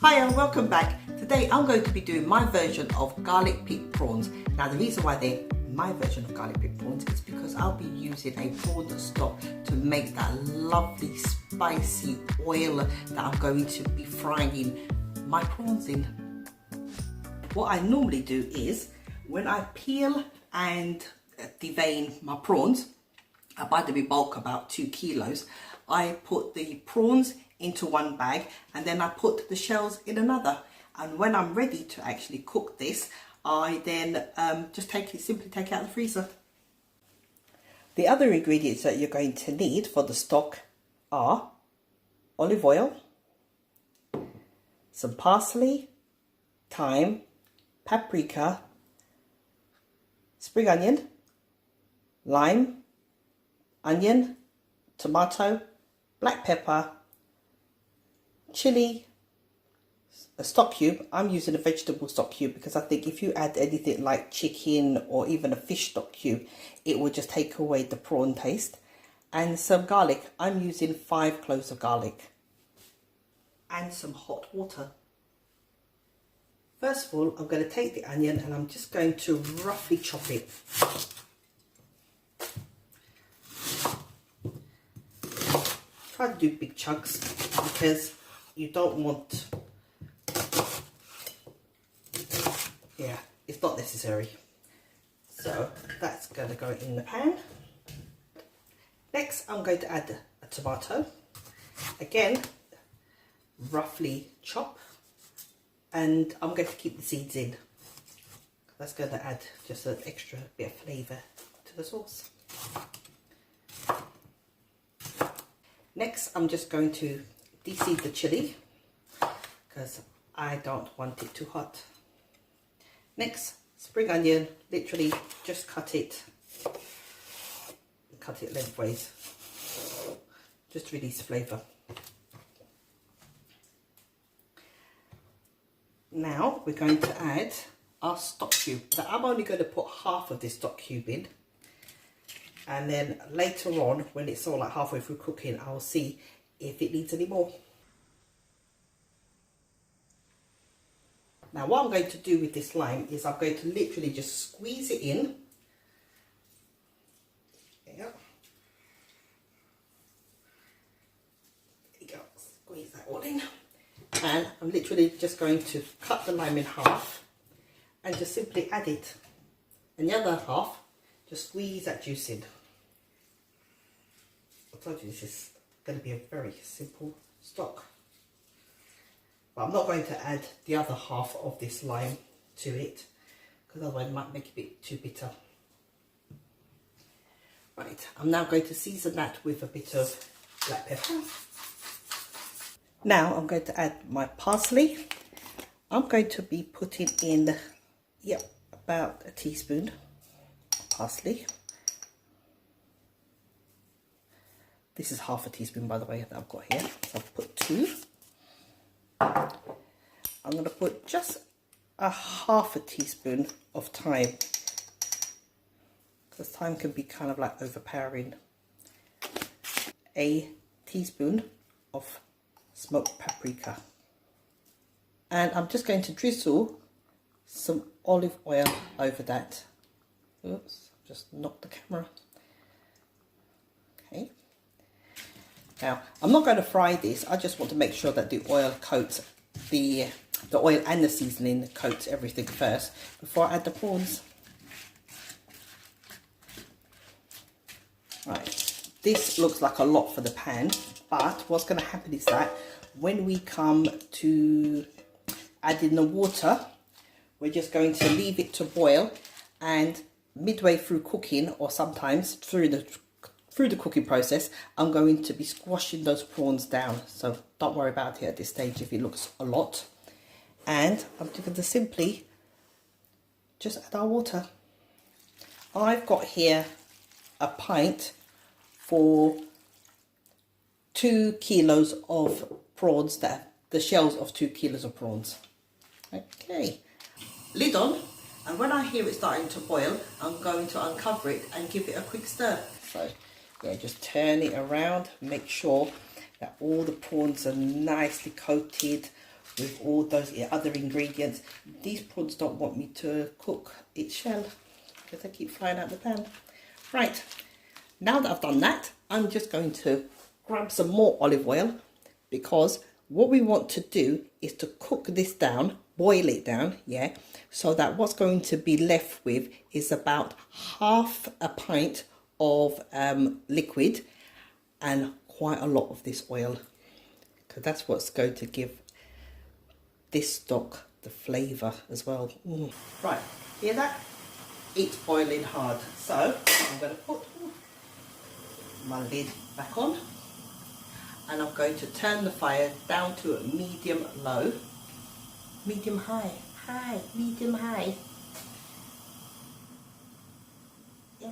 Hi and welcome back. Today I'm going to be doing my version of garlic pit prawns. Now the reason why they're my version of garlic pit prawns is because I'll be using a prawn stock to make that lovely spicy oil that I'm going to be frying my prawns in. What I normally do is when I peel and devein my prawns, I buy them in bulk, about 2 kilos. I put the prawns into one bag and then I put the shells in another. And when I'm ready to actually cook this, I then just simply take it out of the freezer. The other ingredients that you're going to need for the stock are olive oil, some parsley, thyme, paprika, spring onion, lime, onion, tomato, black pepper, chili, a stock cube. I'm using a vegetable stock cube because I think if you add anything like chicken or even a fish stock cube, it will just take away the prawn taste. And some garlic. I'm using 5 cloves of garlic. And some hot water. First of all, I'm going to take the onion and I'm just going to roughly chop it. Try to do big chunks because you don't want, it's not necessary. So that's going to go in the pan. Next I'm going to add a tomato, again roughly chop, and I'm going to keep the seeds in. That's going to add just an extra bit of flavour to the sauce. Next I'm just going to de-seed the chili because I don't want it too hot. Next, spring onion, literally just cut it lengthways, just to release flavour. Now we're going to add our stock cube. So I'm only going to put half of this stock cube in, and then later on when it's all like halfway through cooking, I'll see if it needs any more. Now what I'm going to do with this lime is I'm going to literally just squeeze it in. There you go, squeeze that all in. And I'm literally just going to cut the lime in half and just simply add it. And the other half, just squeeze that juice in. I told you this is going to be a very simple stock. But I'm not going to add the other half of this lime to it because otherwise it might make it a bit too bitter. Right, I'm now going to season that with a bit of black pepper. Now I'm going to add my parsley. I'm going to be putting in, about a teaspoon of parsley. This is half a teaspoon, by the way, that I've got here. So I've put 2. I'm going to put just a half a teaspoon of thyme, because thyme can be kind of like overpowering. A teaspoon of smoked paprika. And I'm just going to drizzle some olive oil over that. Oops, just knocked the camera. Okay. Now, I'm not going to fry this. I just want to make sure that the oil coats the oil and the seasoning coats everything first before I add the prawns. Right, this looks like a lot for the pan, but what's going to happen is that when we come to add in the water, we're just going to leave it to boil, and midway through cooking, or sometimes through the cooking process, I'm going to be squashing those prawns down. So don't worry about it at this stage if it looks a lot. And I'm going to simply just add our water. I've got here a pint for 2 kilos of prawns, the shells of 2 kilos of prawns. Okay, lid on, and when I hear it starting to boil, I'm going to uncover it and give it a quick stir. So yeah, just turn it around, make sure that all the prawns are nicely coated with all those other ingredients. These prawns don't want me to cook its shell because they keep flying out the pan. Right, now that I've done that, I'm just going to grab some more olive oil, because what we want to do is to cook this down, boil it down, yeah, so that what's going to be left with is about half a pint of liquid and quite a lot of this oil, because that's what's going to give this stock the flavour as well. Right, hear that? It's boiling hard, so I'm going to put my lid back on, and I'm going to turn the fire down to a medium low, medium high, medium high. Yeah.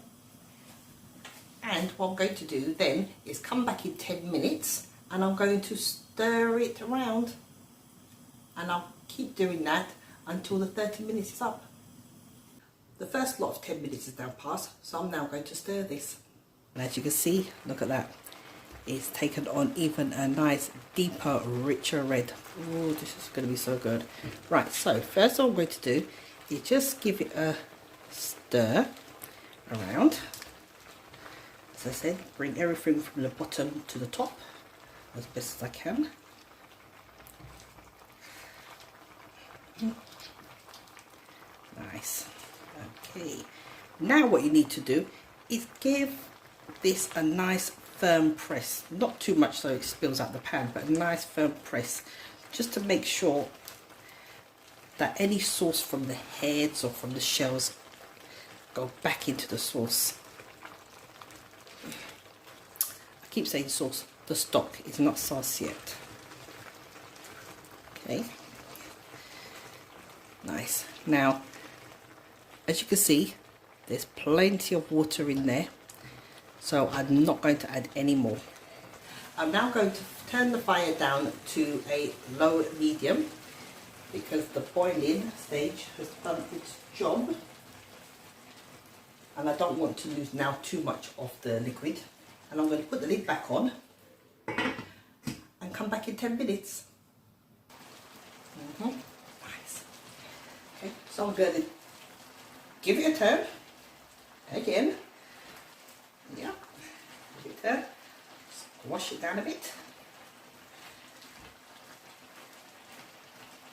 And what I'm going to do then is come back in 10 minutes and I'm going to stir it around, and I'll keep doing that until the 30 minutes is up. The first lot of 10 minutes is now past, so I'm now going to stir this. And as you can see, look at that. It's taken on even a nice, deeper, richer red. Oh, this is going to be so good. Right, so first what I'm going to do is just give it a stir around. As I said, bring everything from the bottom to the top as best as I can. Nice. Okay, now what you need to do is give this a nice firm press, not too much so it spills out the pan, but a nice firm press, just to make sure that any sauce from the heads or from the shells go back into the sauce. I keep saying sauce, the stock is not sauce yet. Okay, nice. Now, as you can see, there's plenty of water in there, so I'm not going to add any more. I'm now going to turn the fire down to a low medium, because the boiling stage has done its job, and I don't want to lose now too much of the liquid. And I'm going to put the lid back on and come back in 10 minutes. Nice. Okay, so I'm going to give it a turn again. Yeah, give it a turn. Squash it down a bit.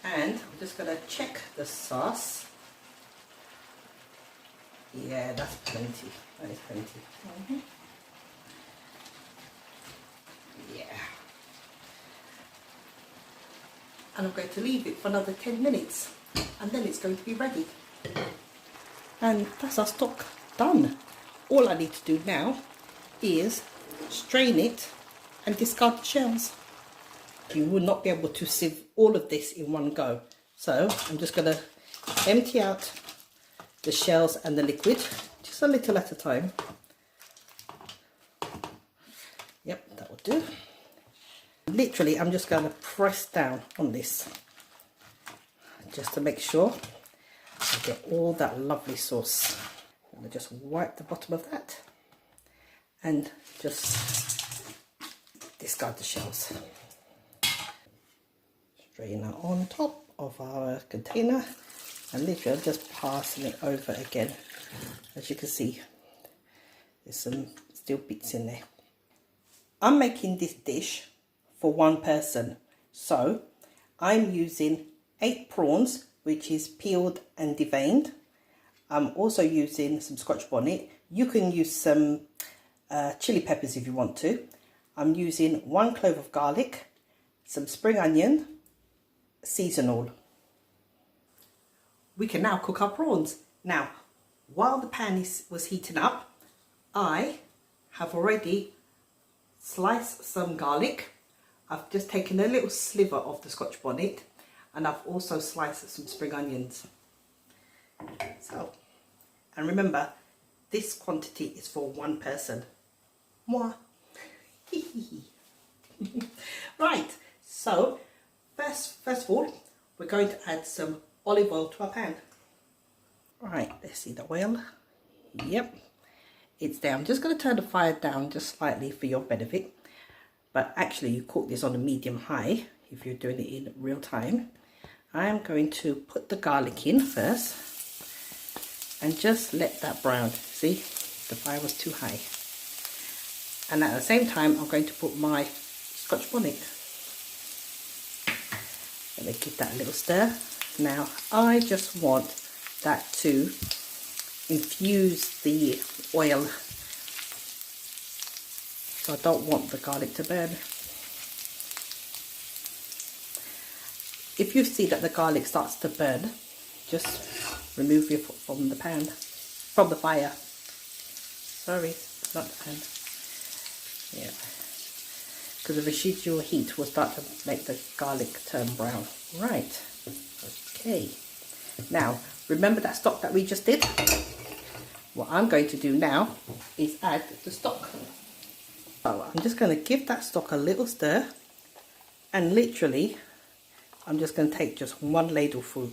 And I'm just going to check the sauce. Yeah, that's plenty. That is plenty. Yeah. And I'm going to leave it for another 10 minutes, and then it's going to be ready. And that's our stock done. All I need to do now is strain it and discard the shells. You will not be able to sieve all of this in one go. So I'm just going to empty out the shells and the liquid, just a little at a time. Yep, that will do. Literally, I'm just going to press down on this, just to make sure I get all that lovely sauce. I'm going to just wipe the bottom of that and just discard the shells. Strain that on top of our container, and literally I'm just passing it over again. As you can see, there's some still bits in there. I'm making this dish for one person, so I'm using 8 prawns, which is peeled and deveined. I'm also using some Scotch bonnet. You can use some chili peppers if you want to. I'm using 1 clove of garlic, some spring onion, seasonal. We can now cook our prawns. Now, while the pan was heating up, I have already sliced some garlic. I've just taken a little sliver of the Scotch bonnet, and I've also sliced some spring onions. So, and remember, this quantity is for one person. Moi. Right, so first of all, we're going to add some olive oil to our pan. Right, let's see the oil. Yep, it's there. I'm just going to turn the fire down just slightly for your benefit. But actually, you cook this on a medium high. if you're doing it in real time. I'm going to put the garlic in first and just let that brown. See, the fire was too high. And at the same time, I'm going to put my Scotch bonnet. Let me give that a little stir. Now, I just want that to infuse the oil. So I don't want the garlic to burn. If you see that the garlic starts to burn, just remove your foot from the pan, from the fire. Sorry, not the pan. Yeah, because the residual heat will start to make the garlic turn brown. Right, okay. Now, remember that stock that we just did? What I'm going to do now is add the stock. So I'm just going to give that stock a little stir, and literally I'm just going to take just one ladleful.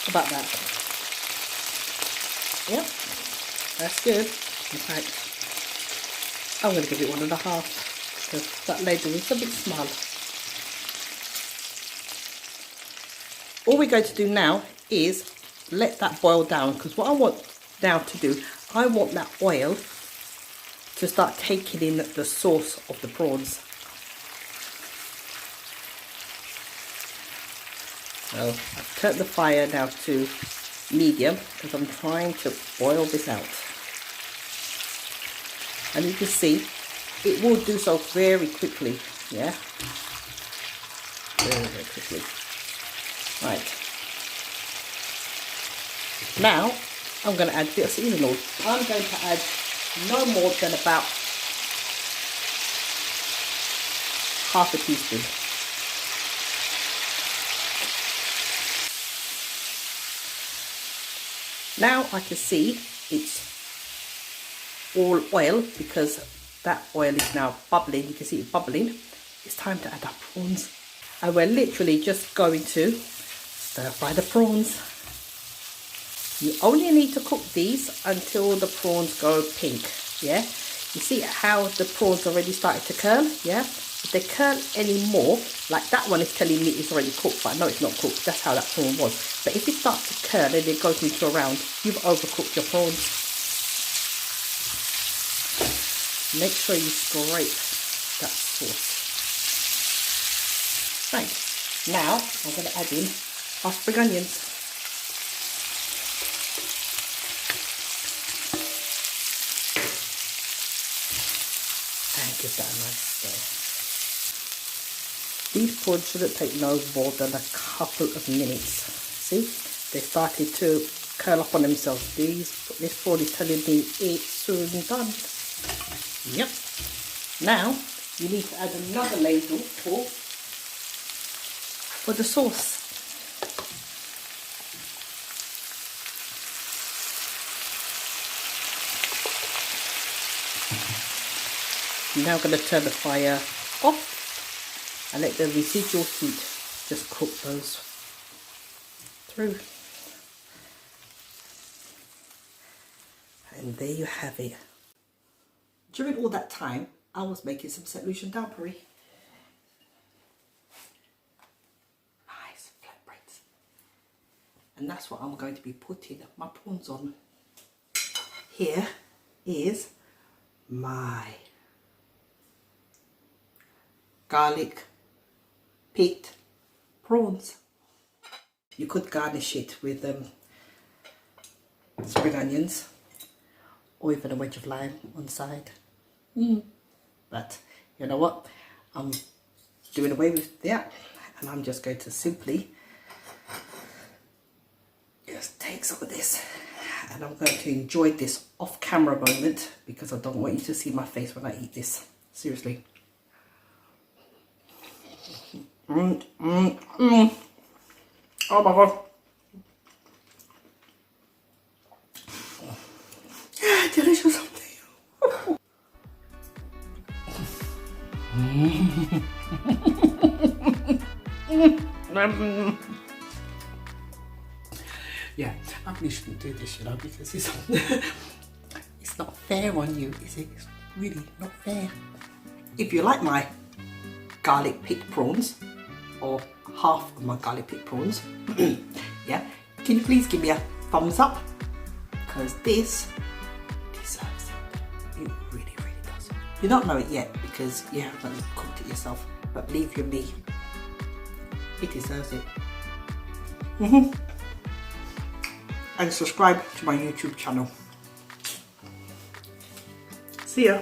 About that. Yep, that's good. In fact, I'm going to give it 1.5 because that ladle is a bit small. All we're going to do now is let that boil down, because what I want now to do, I want that oil to start taking in the sauce of the prawns. So I've turned the fire now to medium because I'm trying to boil this out. And you can see it will do so very quickly, yeah? Very, very quickly. Right. Now I'm going to add a bit of seasoning oil. I'm going to add no more than about half a teaspoon. Now I can see it's all oil because that oil is now bubbling. You can see it bubbling. It's time to add our prawns. And we're literally just going to stir fry the prawns. You only need to cook these until the prawns go pink, yeah? You see how the prawns already started to curl, yeah? If they curl any more, like that one is telling me it's already cooked, but I know it's not cooked. That's how that prawn was. But if it starts to curl and it goes into a round, you've overcooked your prawns. Make sure you scrape that sauce. Right, now I'm going to add in our spring onions. And give that a nice stir. These prawns shouldn't take no more than a couple of minutes. See, they started to curl up on themselves. This prawn is telling me it's soon done. Yep. Now you need to add another ladle for the sauce. I'm now going to turn the fire off and let the residual heat just cook those through. And there you have it. During all that time, I was making some St. Lucian dowpery. Nice flatbreads. And that's what I'm going to be putting my prawns on. Here is my garlic pit prawns. You could garnish it with spring onions or even a wedge of lime on the side. But you know what? I'm doing away with that, and I'm just going to simply just take some of this, and I'm going to enjoy this off camera moment because I don't want you to see my face when I eat this. Seriously. Oh my god. Delicious. Yeah, I really shouldn't do this, you know, because it's not fair on you, is it? It's really not fair. if you like my garlic pit prawns, or half of my garlic pit prawns, yeah, can you please give me a thumbs up, because this deserves it. It really, really does. You don't know it yet because you haven't cooked it yourself, but believe you me, it deserves it. And subscribe to my YouTube channel. See ya.